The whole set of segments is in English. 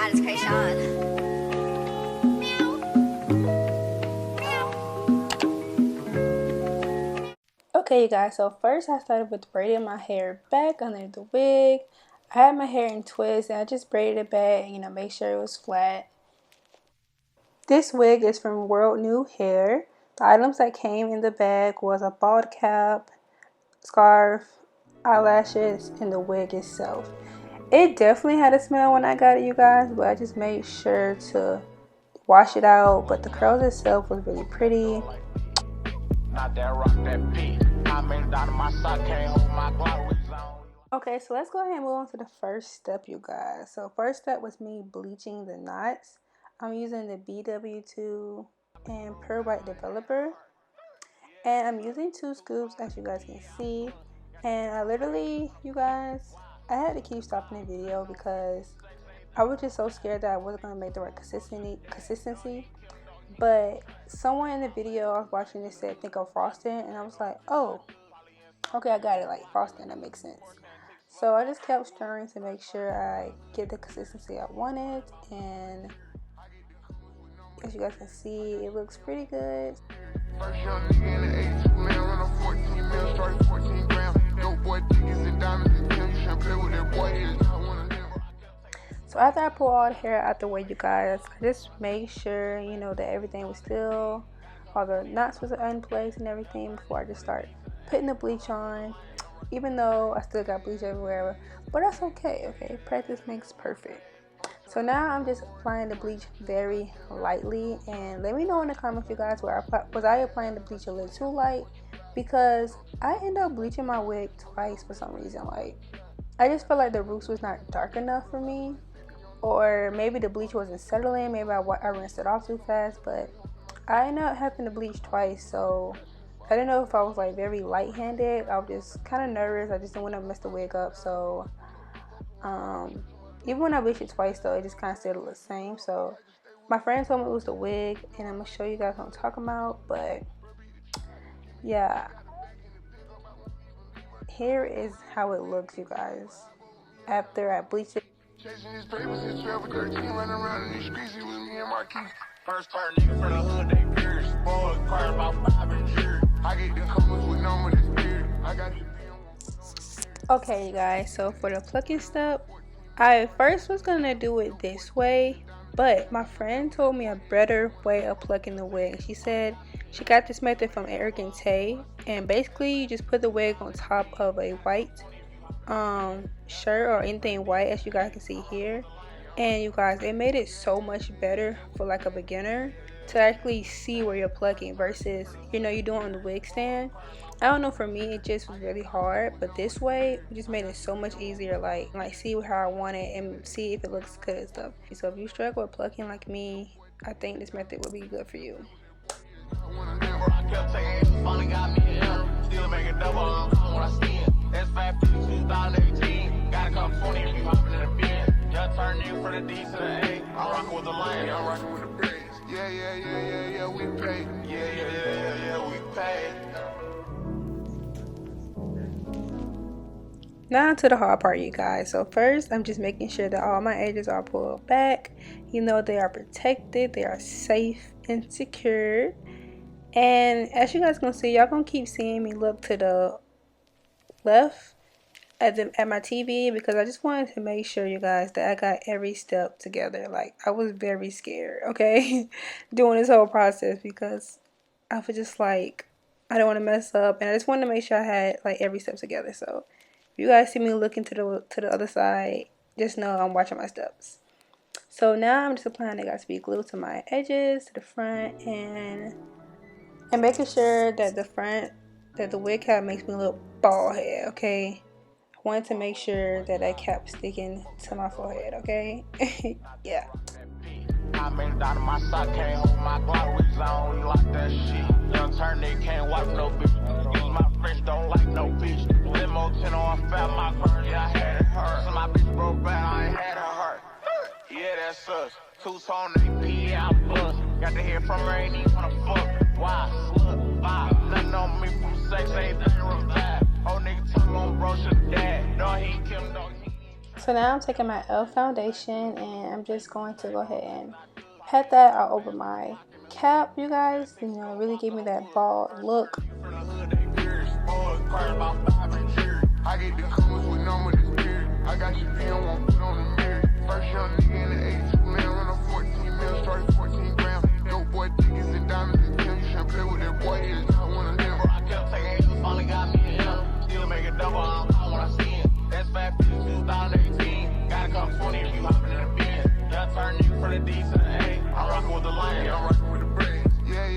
God, it's Krayshawn. Okay, you guys, so first I started with braiding my hair back under the wig. I had my hair in twists and I just braided it back, make sure it was flat. This wig is from World New Hair. The items that came in the bag was a bald cap, scarf, eyelashes, and the wig itself. It definitely had a smell when I got it, you guys, but I just made sure to wash it out. But the curls itself was really pretty. Okay, so let's go ahead and move on to the first step, you guys. So first step was me bleaching the knots. I'm using the BW2 and Pearl White Developer. And I'm using 2 scoops, as you guys can see. And I literally, you guys, I had to keep stopping the video because I was just so scared that I wasn't going to make the right consistency. But someone in the video I was watching this said, think of frosting. And I was like, oh, okay, I got it, like frosting, that makes sense. So I just kept stirring to make sure I get the consistency I wanted. And as you guys can see, it looks pretty good. So after I pull all the hair out the way, you guys, I just made sure, that everything was still, all the knots was in place and everything before I just start putting the bleach on. Even though I still got bleach everywhere, but that's okay, okay? Practice makes perfect. So now I'm just applying the bleach very lightly, and let me know in the comments, you guys, was I applying the bleach a little too light? Because I end up bleaching my wig twice for some reason. Like, I just felt like the roots was not dark enough for me, or maybe the bleach wasn't settling. Maybe I rinsed it off too fast, but I ended up having to bleach twice, so I didn't know if I was like very light-handed. I was just kind of nervous. I just didn't want to mess the wig up. So even when I bleached it twice, though, it just kind of stayed the same. So my friend told me it was the wig, and I'm gonna show you guys what I'm talking about. But yeah, here is how it looks, you guys, after I bleached it. First part nigga for the hood, they fierce. Boy, car about 5 and years. I get the colors with no with this beard. I got you. Okay, you guys, so for the plucking step, I first was gonna do it this way, but my friend told me a better way of plucking the wig. She said she got this method from Eric and Tay, and basically you just put the wig on top of a white shirt or anything white, as you guys can see here. And you guys, it made it so much better for like a beginner to actually see where you're plucking versus you're doing on the wig stand. I don't know, for me it just was really hard, but this way it just made it so much easier, like see how I want it and see if it looks good and stuff. So if you struggle with plucking like me, I think this method would be good for you. Now to the hard part, you guys. So first, I'm just making sure that all my edges are pulled back. They are protected, they are safe and secure. And as you guys gonna see, y'all gonna keep seeing me look to the left at my TV, because I just wanted to make sure, you guys, that I got every step together. Like, I was very scared, okay, doing this whole process, because I was just like, I don't want to mess up, and I just wanted to make sure I had like every step together. So if you guys see me looking to the other side, just know I'm watching my steps. So now I'm just applying the Got to Be glue to my edges, to the front, and making sure that the wig cap makes me look bald head, okay? I wanted to make sure that cap sticking to my forehead, okay? Yeah. I made out of my sock, can't hold my glory zone like that shit. Young turn, they can't wipe no bitch. Use my French, don't like no bitch. Limo 10 on fat, my burn, yeah, I had it hurt. So my bitch broke bad, I ain't had her hurt. Yeah, that's us. Two-tone, AP, I'm bust. Got to hear from her, ain't even wanna fuck. Why? Slut, vibe. Nothing on me from sex, ain't that revive. Old nigga took on bro, should dad. No, he killed, no, he. So now I'm taking my e.l.f. foundation and I'm just going to go ahead and pat that all over my cap, you guys. You know, really give me that bald look. I get the coolest with no more spirit. I got you feeling one foot on the mirror. First young nigga in the 82 man, run a 14 mil, started 14 grams. Dope boy tickets and diamonds and Tim. You shouldn't play with that boy, he is not one of them. I kept taking H's, finally got me an M. Still make a double, I when I see it. That's 550, 2018. Gotta come 20 if you hopping in the bin. Y'all turn nigga from the D to the A. I'm rocking with the lion, I'm rocking with the braids. Yeah,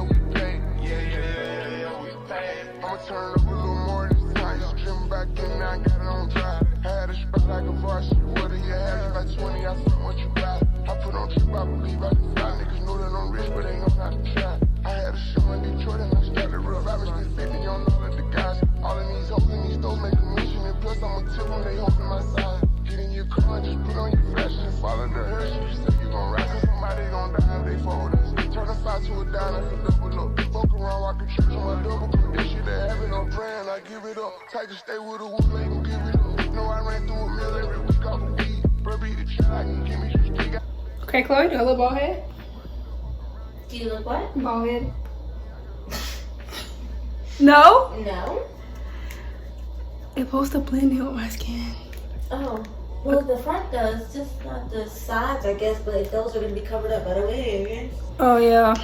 we paid. Yeah, we paid. I'ma turn up a little more this time. You trim back in, now I got it on dry. Had a spot like a varsity. What do you have? You got 20, I spent what you got. I put on trip, I believe I can fly. Niggas know that I'm rich, but ain't know how to try. I had a show in Detroit and I started real rappers. Spent 50 on all of the guys. All of these hoes in these stores make a mission. And plus I'ma tip them, they holding my side. Get in your car and just put on your flashes and follow the hers. You say you gon' ride, cause somebody gon' die if they fold us. Turn a 5 to a dime, that's a double up. Fuck around, rock a church on my double cup. This shit that having no brand, I give it up. Tight to stay with a wood, ain't gon' give it up. No, I ran through a mill every week off a weed. Bro, beat the child, I can give me some stick. Okay, Chloe, do a little bald head. Do you look what? Bald head. No? No. It's supposed to blend in with my skin. Oh. Well, the front does, just not the sides, I guess, but those are going to be covered up by the wig. Oh, yeah.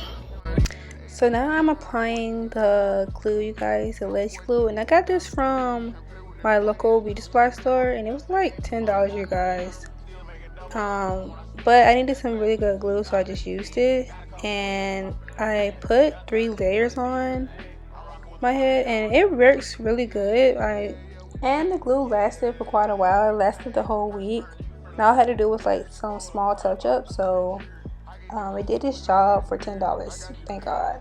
So now I'm applying the glue, you guys, the lace glue. And I got this from my local beauty supply store. And it was like $10, you guys. But I needed some really good glue, so I just used it. And I put 3 layers on my head. And it works really good. And the glue lasted for quite a while. It lasted the whole week. And all I had to do was like some small touch up. So it did its job for $10. Thank God.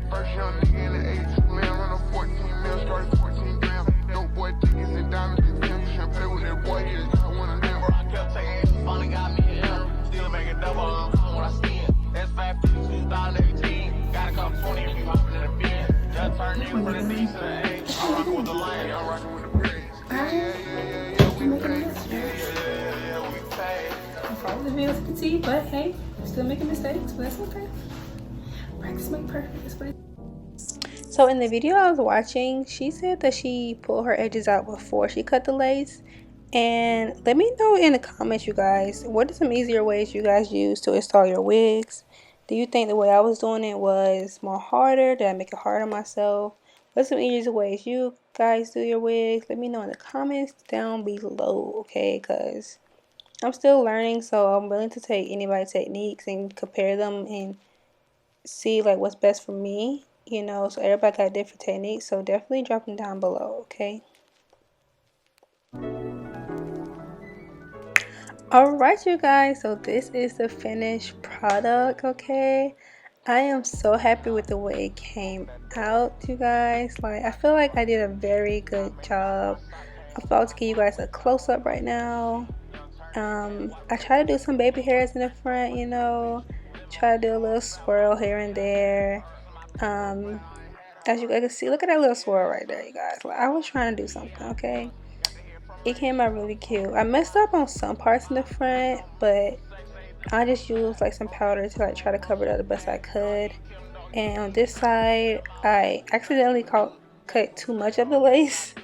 First young nigga in the 82 man, run a 14 mil, started 14 grams. Dope boy tickets and diamonds and Tim. You shouldn't play with that boy, he is not one of them. I kept taking H's, finally got me an M. Still make a double, when I see it. That's 550, 2018. Gotta come 20 if you hopping in the bin. Y'all turn nigga from the D to the A. I'm rocking with the lion, I'm rocking with the braids. Yeah, we paid. Yeah, we paid. Probably the videos to see, but hey, I'm still making mistakes, but that's okay. Practice make perfect. So in the video I was watching, she said that she pulled her edges out before she cut the lace. And let me know in the comments, you guys, what are some easier ways you guys use to install your wigs? Do you think the way I was doing it was more harder? Did I make it hard on myself? What's some easier ways you guys do your wigs? Let me know in the comments down below, okay? Because I'm still learning, so I'm willing to take anybody's techniques and compare them and see like what's best for me, you know. So everybody got different techniques, so definitely drop them down below, okay? Alright, you guys, so this is the finished product, okay? I am so happy with the way it came out, you guys. Like, I feel like I did a very good job. I'm about to give you guys a close-up right now. I try to do some baby hairs in the front, you know. Try to do a little swirl here and there. As you guys can see, look at that little swirl right there, you guys. Like, I was trying to do something, okay? It came out really cute. I messed up on some parts in the front, but I just used like some powder to like try to cover it up the best I could. And on this side, I accidentally cut too much of the lace,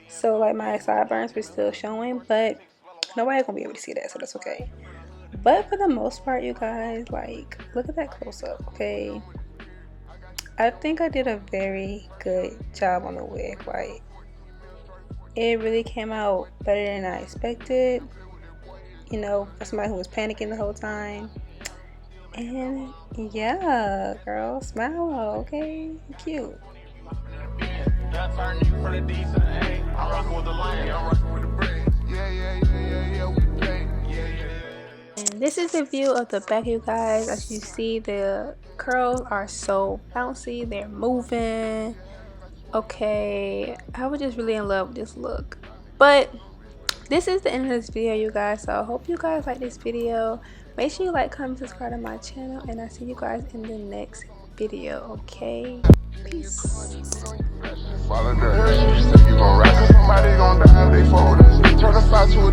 so like my sideburns were still showing, but nobody's gonna be able to see that, so that's okay. But for the most part, you guys, like, look at that close-up, okay? I think I did a very good job on the wig. Like, it really came out better than I expected, you know, for somebody who was panicking the whole time. And yeah, girl, smile, okay? Cute. And this is a view of the back, you guys. As you see, the curls are so bouncy, they're moving. Okay, I was just really in love with this look. But this is the end of this video, you guys. So I hope you guys like this video. Make sure you like, comment, subscribe to my channel, and I'll see you guys in the next video. Okay, peace. Follow that. You said you gon' ride, cause somebody gon' die if they fold us. Turn a 5 to a